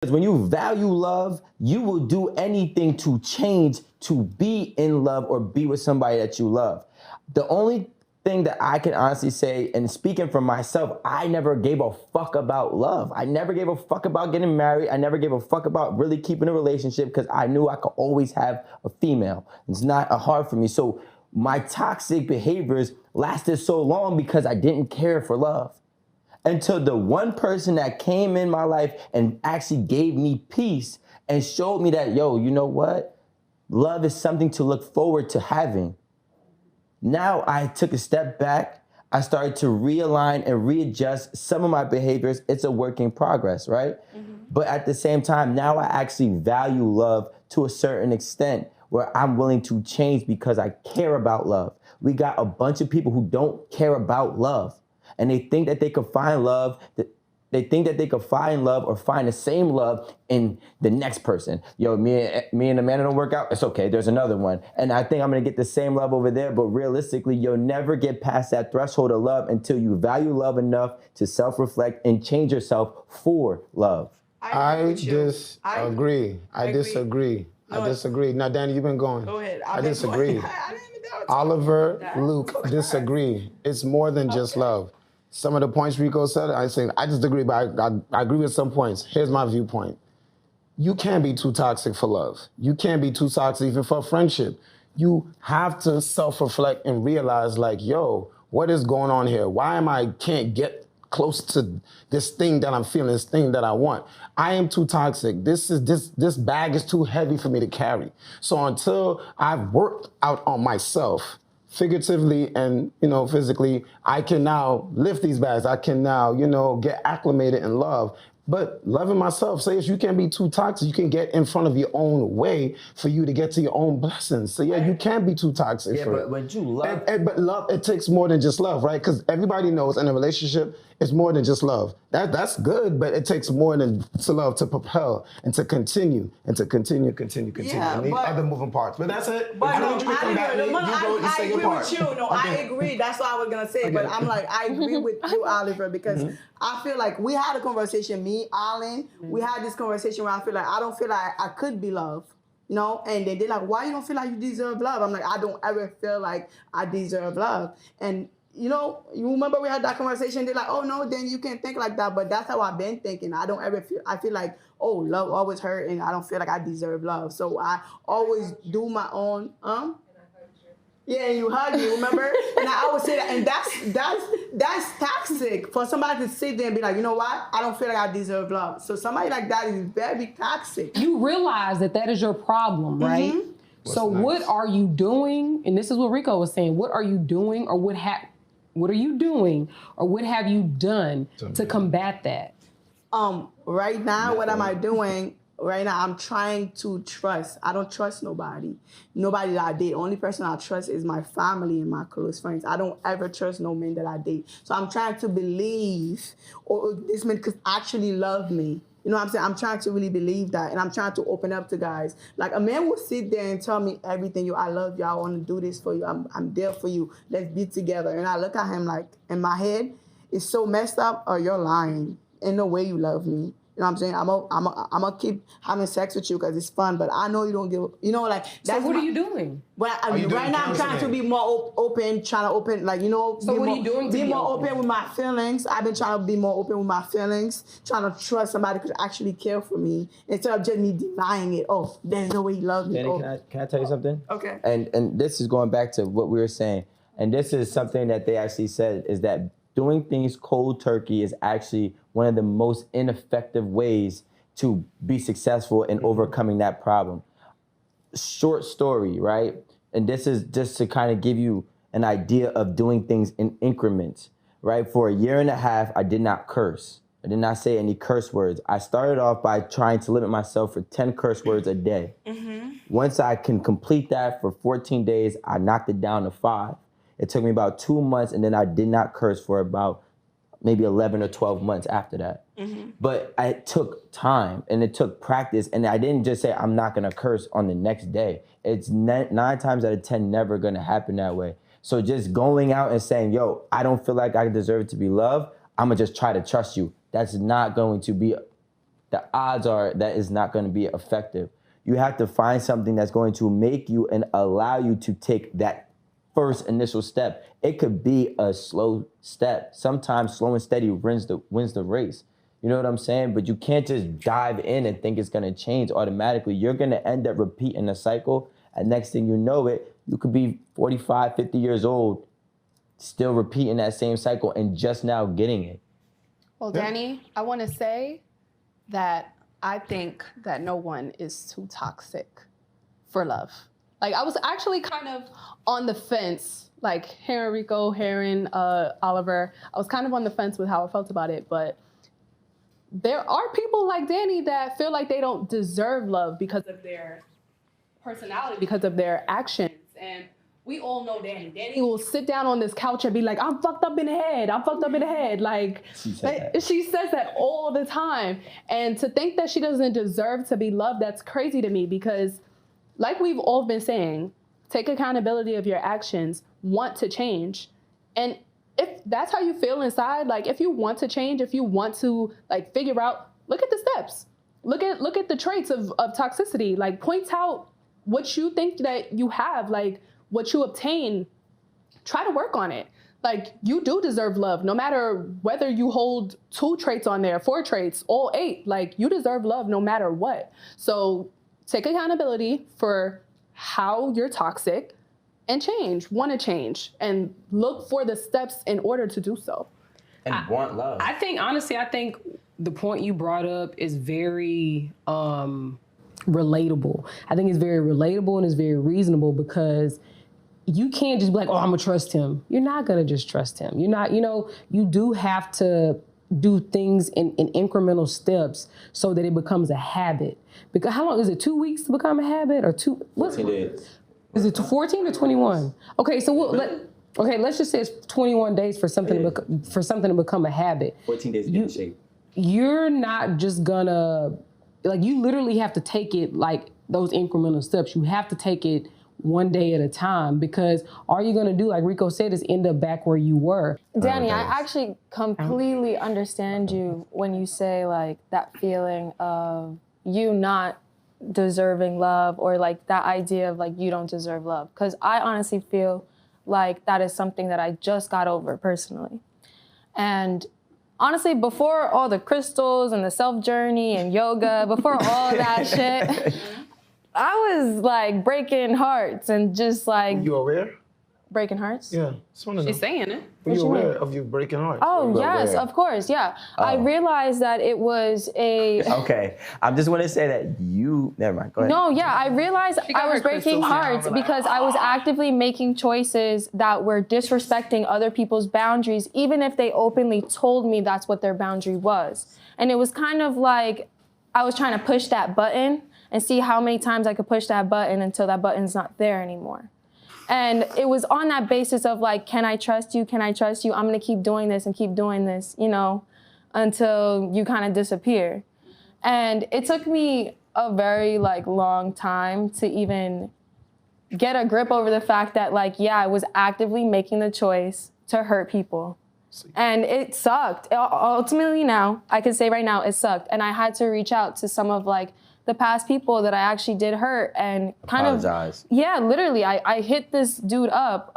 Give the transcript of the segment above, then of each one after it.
Because when you value love, you will do anything to change to be in love or be with somebody that you love. The only thing that I can honestly say, and speaking for myself, I never gave a fuck about love. I never gave a fuck about getting married. I never gave a fuck about really keeping a relationship because I knew I could always have a female. It's not hard for me. So my toxic behaviors lasted so long because I didn't care for love. Until the one person that came in my life and actually gave me peace and showed me that, yo, you know what? Love is something to look forward to having. Now I took a step back. I started to realign and readjust some of my behaviors. It's a work in progress, right? But at the same time, now I actually value love to a certain extent where I'm willing to change because I care about love. We got a bunch of people who don't care about love. And they think that they could find love, they think that they could find love or find the same love in the next person. Yo, me and the man don't work out, it's okay, there's another one. And I think I'm gonna get the same love over there, but realistically, you'll never get past that threshold of love until you value love enough to self-reflect and change yourself for love. I disagree. I disagree. Now, Danny, you've been going. Go ahead. I disagree. Oliver, Luke, disagree. It's more than just love. Some of the points Rico said, I disagree, but I agree with some points. Here's my viewpoint. You can't be too toxic for love. You can't be too toxic even for friendship. You have to self-reflect and realize, like, yo, what is going on here? Why can't get close to this thing that I'm feeling, this thing that I want? I am too toxic. This bag is too heavy for me to carry. So until I've worked out on myself, figuratively and, physically, I can now lift these bags. I can now, get acclimated in love. But loving myself says you can't be too toxic. You can get in front of your own way for you to get to your own blessings. So yeah, you can't be too toxic. Yeah, but when you love, but love, it takes more than just love, right? Because everybody knows in a relationship, it's more than just love. That's good, but it takes more than to love to propel and to continue. Yeah, and need other moving parts. But that's it. But I agree with you. No, I agree. That's what I was gonna say. Okay. But I'm like, I agree with you, Oliver, because I feel like we had a conversation, me, Alan, we had this conversation where I feel like I don't feel like I could be loved. And then they're like, why you don't feel like you deserve love? I'm like, I don't ever feel like I deserve love. And you remember we had that conversation, they're like, oh no, then you can't think like that. But that's how I've been thinking. I feel like, oh, love always hurt and I don't feel like I deserve love. So I always do my own, yeah, you hug me, remember? And I always say that, and that's toxic for somebody to sit there and be like, you know what? I don't feel like I deserve love. So somebody like that is very toxic. You realize that is your problem, right? So what are you doing? And this is what Rico was saying. What are you doing, or what are you doing, or what have you done to combat that? Right now, what am I doing? Right now, I'm trying to trust. I don't trust nobody. Nobody that I date. Only person I trust is my family and my close friends. I don't ever trust no man that I date. So I'm trying to believe, or this man could actually love me. You know what I'm saying? I'm trying to really believe that, and I'm trying to open up to guys. Like, a man will sit there and tell me everything. I love you. I want to do this for you. I'm there for you. Let's be together. And I look at him like, in my head, it's so messed up, or you're lying. Ain't no way you love me. You know what I'm saying? I'm gonna keep having sex with you because it's fun, but I know you don't give, like. So what are you doing? Well, right now I'm trying to be more open, So what are you doing to be more open with my feelings. I've been trying to be more open with my feelings, trying to trust somebody could actually care for me instead of just me denying it. Oh, there's no way you love me. Danny, can I tell you something? Okay. And this is going back to what we were saying, and this is something that they actually said, is that doing things cold turkey is actually one of the most ineffective ways to be successful in overcoming that problem. Short story, right? And this is just to kind of give you an idea of doing things in increments, right? For a year and a half, I did not curse. I did not say any curse words. I started off by trying to limit myself for 10 curse words a day. Once I can complete that for 14 days, I knocked it down to 5. It took me about 2 months, and then I did not curse for about maybe 11 or 12 months after that. But it took time, and it took practice, and I didn't just say I'm not gonna curse on the next day. It's 9 times out of 10 never gonna happen that way. So just going out and saying, yo, I don't feel like I deserve to be loved, I'm gonna just try to trust you. That's not going to be the odds are that is not going to be effective. You have to find something that's going to make you and allow you to take that first initial step. It could be a slow step. Sometimes slow and steady wins the race. You know what I'm saying? But you can't just dive in and think it's going to change automatically. You're going to end up repeating the cycle. And next thing you know it, you could be 45, 50 years old, still repeating that same cycle and just now getting it. Well, Danny, I want to say that I think that no one is too toxic for love. Like, I was actually kind of on the fence, like hearing Rico, hearing Oliver. I was kind of on the fence with how I felt about it, but there are people like Danny that feel like they don't deserve love because of their personality, because of their actions. And we all know Danny. Danny will sit down on this couch and be like, I'm fucked up in the head. I'm fucked up in the head. Like, she says that all the time. And to think that she doesn't deserve to be loved, that's crazy to me, because like we've all been saying, take accountability of your actions, want to change. And if that's how you feel inside, like if you want to change, if you want to like figure out, look at the steps. Look at the traits of toxicity. Like, point out what you think that you have, like what you obtain. Try to work on it. Like, you do deserve love, no matter whether you hold 2 traits on there, 4 traits, all 8. Like, you deserve love no matter what. So take accountability for how you're toxic and want to change, and look for the steps in order to do so. And want love. I think the point you brought up is very relatable. I think it's very relatable and it's very reasonable, because you can't just be like, oh, I'm gonna trust him. You're not gonna just trust him. You're not, you do have to do things in incremental steps so that it becomes a habit. Because how long is it? 2 weeks to become a habit, or 14 days? Is it 14 or 21? Okay, so let's just say it's 21 days for something to become a habit. 14 days to get in shape. You're not just gonna, like, you literally have to take it like those incremental steps. You have to take it one day at a time, because all you're gonna do, like Rico said, is end up back where you were. Danny, I actually completely understand you when you say like that feeling of you not deserving love, or like that idea of like you don't deserve love. Because I honestly feel like that is something that I just got over personally. And honestly, before all the crystals and the self journey and yoga, before all that shit, I was like breaking hearts and just like. You aware? Breaking hearts? Yeah. She's saying it. Were you aware of you breaking hearts? Oh, yes, of course, yeah. Oh. I realized that it was a... Okay, I'm just going to say that you... Never mind, go ahead. No, yeah, I realized I was breaking hearts because I was actively making choices that were disrespecting other people's boundaries, even if they openly told me that's what their boundary was. And it was kind of like I was trying to push that button and see how many times I could push that button until that button's not there anymore. And it was on that basis of like, can I trust you? Can I trust you? I'm gonna keep doing this and keep doing this, until you kind of disappear. And it took me a very like long time to even get a grip over the fact that like, yeah, I was actively making the choice to hurt people. And it sucked. Ultimately now, I can say right now, it sucked. And I had to reach out to some of like the past people that I actually did hurt and kind apologize. Yeah, literally, I hit this dude up,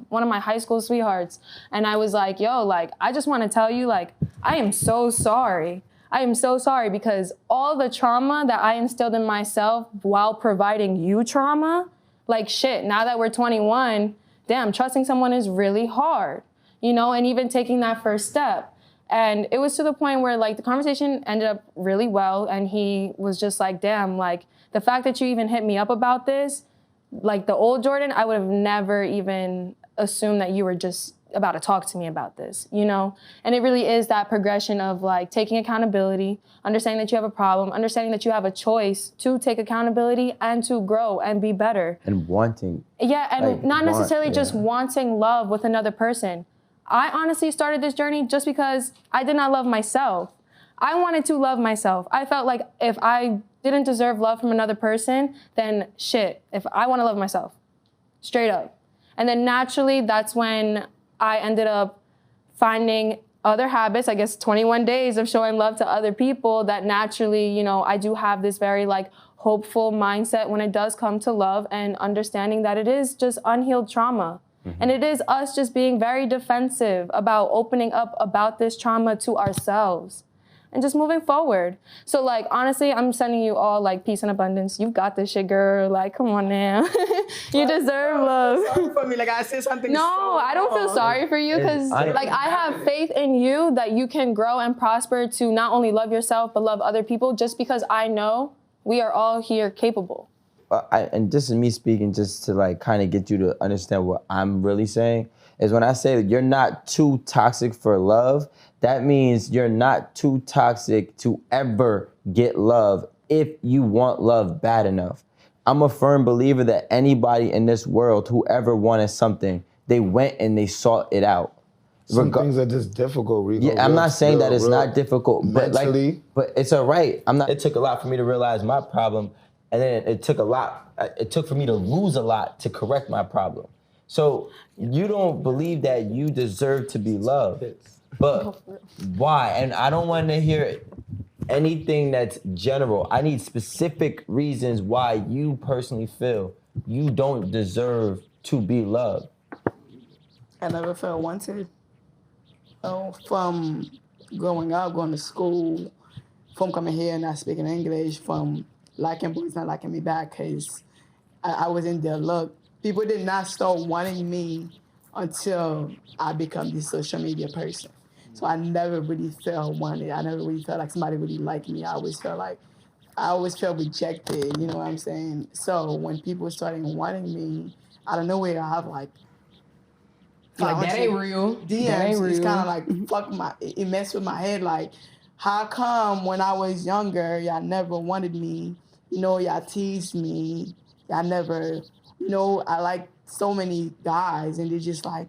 one of my high school sweethearts, and I was like, yo, like, I just want to tell you, like, I am so sorry. I am so sorry, because all the trauma that I instilled in myself while providing you trauma, like, shit, now that we're 21, damn, trusting someone is really hard, and even taking that first step. And it was to the point where like the conversation ended up really well, and he was just like, damn, like the fact that you even hit me up about this, like the old Jordan, I would have never even assumed that you were just about to talk to me about this, And it really is that progression of like taking accountability, understanding that you have a problem, understanding that you have a choice to take accountability and to grow and be better. And wanting. Yeah, and not necessarily just wanting love with another person. I honestly started this journey just because I did not love myself. I wanted to love myself. I felt like if I didn't deserve love from another person, then shit, if I want to love myself, straight up. And then naturally, that's when I ended up finding other habits, I guess 21 days of showing love to other people, that naturally, you know, I do have this very like hopeful mindset when it does come to love, and understanding that it is just unhealed trauma. And it is us just being very defensive about opening up about this trauma to ourselves and just moving forward. So like, honestly, I'm sending you all like peace and abundance. You've got this shit, girl. Like, come on now. You deserve love. Sorry for me, like I said something. No, so I don't feel sorry for you, because like I have faith in you that you can grow and prosper to not only love yourself, but love other people, just because I know we are all here capable. And this is me speaking just to like kind of get you to understand what I'm really saying, is when I say that you're not too toxic for love, that means you're not too toxic to ever get love if you want love bad enough. I'm a firm believer that anybody in this world who ever wanted something, they went and they sought it out. Some things are just difficult, Rico. Yeah, I'm not saying that it's not difficult, mentally. but it's all right. It took a lot for me to realize my problem. And then it took for me to lose a lot to correct my problem. So you don't believe that you deserve to be loved, but why? And I don't want to hear anything that's general. I need specific reasons why you personally feel you don't deserve to be loved. I never felt wanted. From growing up, going to school, from coming here and not speaking English, from liking boys not liking me back, because I was in their look. People did not start wanting me until I become this social media person. So I never really felt wanted. I never really felt like somebody really liked me. I always felt rejected, you know what I'm saying? So when people started wanting me, out of nowhere, I have like that ain't real. DMs. That ain't real. It's kind of like it messed with my head. Like, how come when I was younger, y'all never wanted me? You know, y'all teased me. Y'all never, you know, I like so many guys, and they're just like,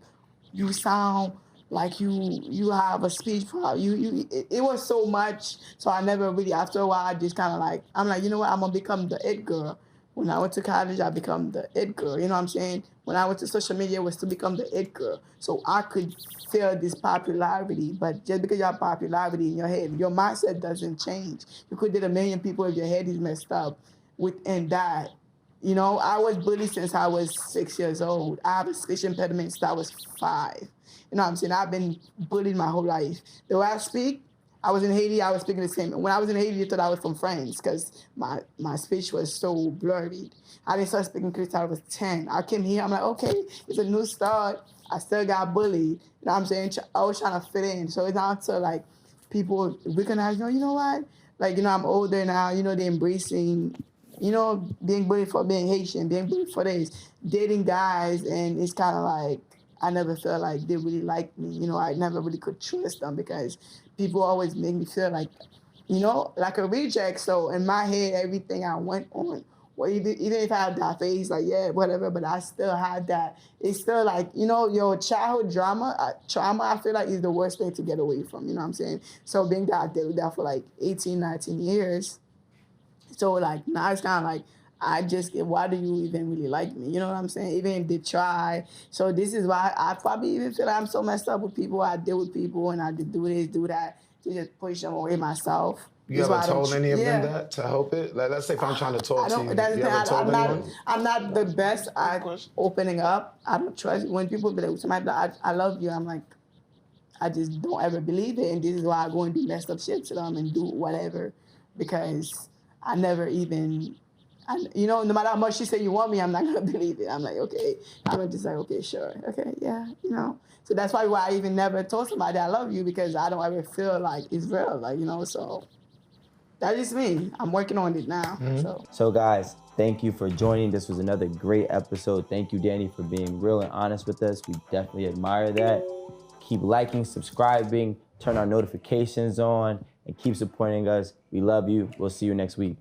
you sound like you have a speech problem. It was so much. So I never really, after a while, I just kind of like, I'm like, you know what, I'm going to become the it girl. When I went to college, I become the it girl. You know what I'm saying? When I went to social media, it was to become the it girl. So I could feel this popularity, but just because you have popularity in your head, your mindset doesn't change. You could date 1 million people if your head is messed up within that. You know, I was bullied since I was 6 years old. I have a speech impediment since I was 5. You know what I'm saying? I've been bullied my whole life. The way I speak, I was in Haiti, I was speaking the same. When I was in Haiti, they thought I was from France because my speech was so blurry. I didn't start speaking Creole until I was 10. I came here, I'm like, okay, it's a new start. I still got bullied. You know what I'm saying? I was trying to fit in. So it's not until like people recognize, you know what? Like, you know, I'm older now, you know, they're embracing, you know, being bullied for being Haitian, being bullied for this, dating guys, and it's kind of like, I never felt like they really liked me. You know, I never really could trust them because people always make me feel like, you know, like a reject. So in my head, everything I went on, well, even if I had that face, like, yeah, whatever, but I still had that. It's still like, you know, your childhood trauma, I feel like is the worst thing to get away from, you know what I'm saying? So being that I did that for like 18, 19 years, so like now it's kind of like, why do you even really like me? You know what I'm saying? Even if they try. So this is why I probably even feel like I'm so messed up with people. I deal with people and I just do this, do that, to just push them away myself. You ever told any of them that to help it? Like, let's say if I'm trying to talk to you, you ever told anyone? I'm not the best at opening up. I don't trust when people be like, somebody be like, I love you. I'm like, I just don't ever believe it. And this is why I go and do messed up shit to them and do whatever, because I never even... you know, no matter how much you say you want me, I'm not going to believe it. I'm like, okay. I'm just like, okay, sure. Okay, yeah, you know. So that's why I even never told somebody I love you, because I don't ever feel like it's real, like, you know, so that is me. I'm working on it now, So guys, thank you for joining. This was another great episode. Thank you, Danny, for being real and honest with us. We definitely admire that. Keep liking, subscribing, turn our notifications on, and keep supporting us. We love you. We'll see you next week.